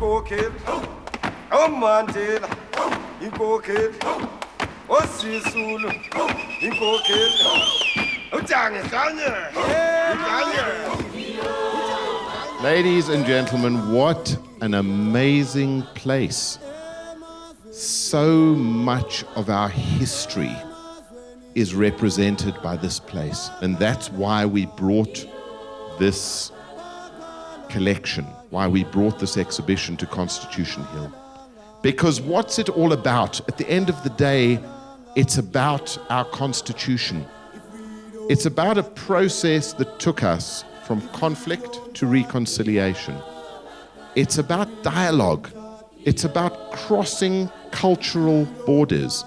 inkokheli oMandela inkokheli oSisulu inkokheli ujange dlanye. Ladies and gentlemen, what an amazing place. So much of our history is represented by this place. And that's why we brought this collection, why we brought this exhibition to Constitution Hill. Because what's it all about? At the end of the day, it's about our Constitution. It's about a process that took us from conflict to reconciliation. It's about dialogue. It's about crossing cultural borders.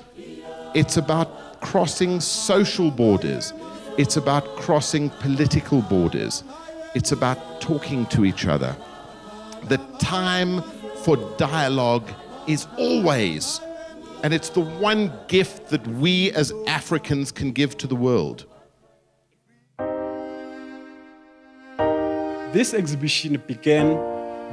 It's about crossing social borders. It's about crossing political borders. It's about talking to each other. The time for dialogue is always, and it's the one gift that we as Africans can give to the world. This exhibition began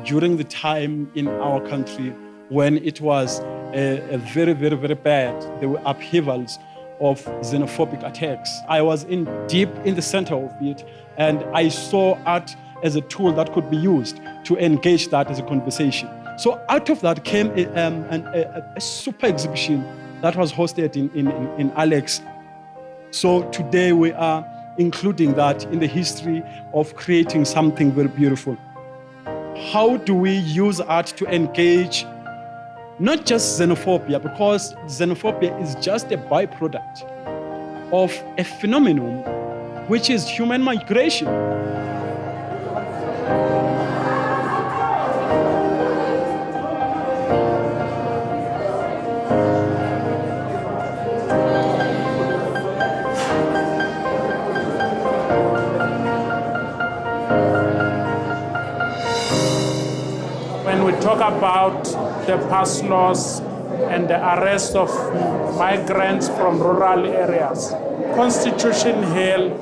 during the time in our country when it was a very, very, very bad. There were upheavals of xenophobic attacks. I was deep in the center of it, and I saw art as a tool that could be used to engage that as a conversation. So out of that came a super exhibition that was hosted in Alex. So today we are including that in the history of creating something very beautiful. How do we use art to engage not just xenophobia, because xenophobia is just a byproduct of a phenomenon which is human migration. When we talk about the pass laws and the arrest of migrants from rural areas, Constitution Hill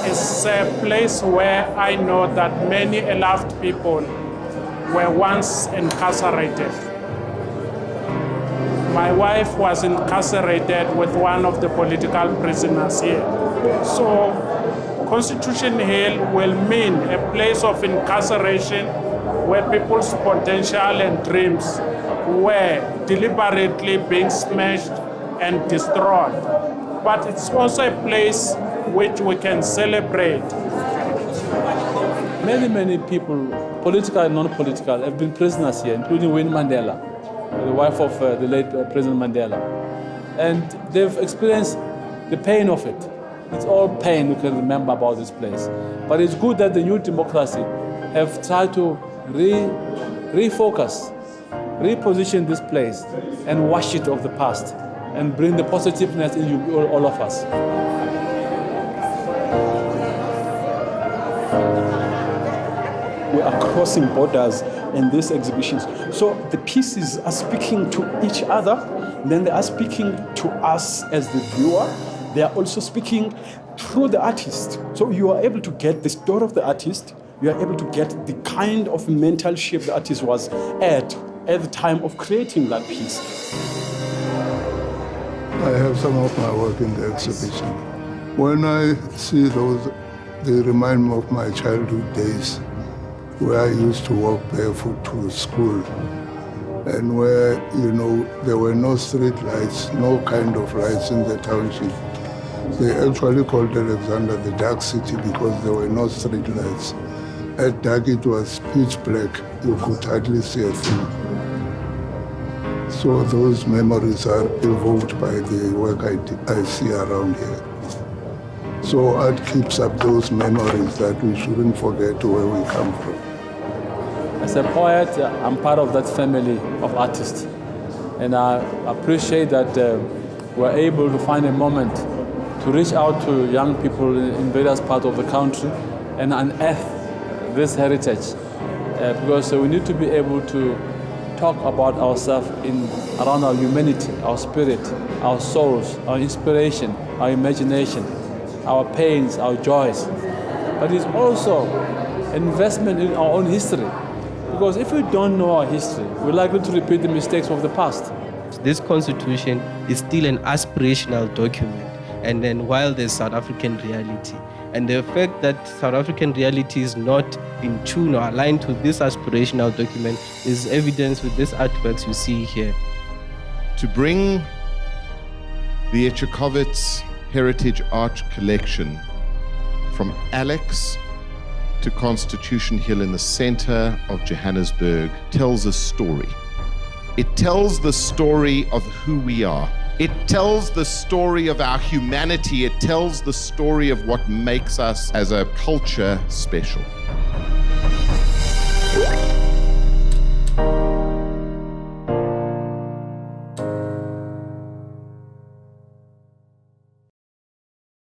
is a place where I know that many Elafed people were once incarcerated. My wife was incarcerated with one of the political prisoners here. So Constitution Hill will mean a place of incarceration where people's potential and dreams were deliberately being smashed and destroyed. But it's also a place which we can celebrate. Many people, political and non-political, have been prisoners here, including Winnie Mandela, the wife of the late President Mandela. And they've experienced the pain of it. It's all pain we can remember about this place. But it's good that the new democracy have tried to refocus, reposition this place and wash it of the past and bring the positiveness in all of us. We are crossing borders in these exhibitions. So the pieces are speaking to each other, then they are speaking to us as the viewer. They are also speaking through the artist. So you are able to get the story of the artist. You are able to get the kind of mental shape the artist was at the time of creating that piece. I have some of my work in the exhibition. When I see those, they remind me of my childhood days, where I used to walk barefoot to school, and where, there were no street lights, no kind of lights in the township. They actually called Alexandra the Dark City because there were no street lights. At dark, it was pitch black. You could hardly see a thing. So those memories are evoked by the work I see around here. So art keeps up those memories that we shouldn't forget where we come from. As a poet, I'm part of that family of artists. And I appreciate that we're able to find a moment to reach out to young people in various parts of the country and unearth this heritage. Because we need to be able to talk about ourselves around our humanity, our spirit, our souls, our inspiration, our imagination, our pains, our joys. But it's also an investment in our own history. Because if we don't know our history, we're likely to repeat the mistakes of the past. This constitution is still an aspirational document, and then while there's South African reality. And the fact that South African reality is not in tune or aligned to this aspirational document is evidence with these artworks you see here. To bring the Echekowitz Heritage Art Collection from Alex to Constitution Hill in the center of Johannesburg tells a story. It tells the story of who we are. It tells the story of our humanity. It tells the story of what makes us as a culture special.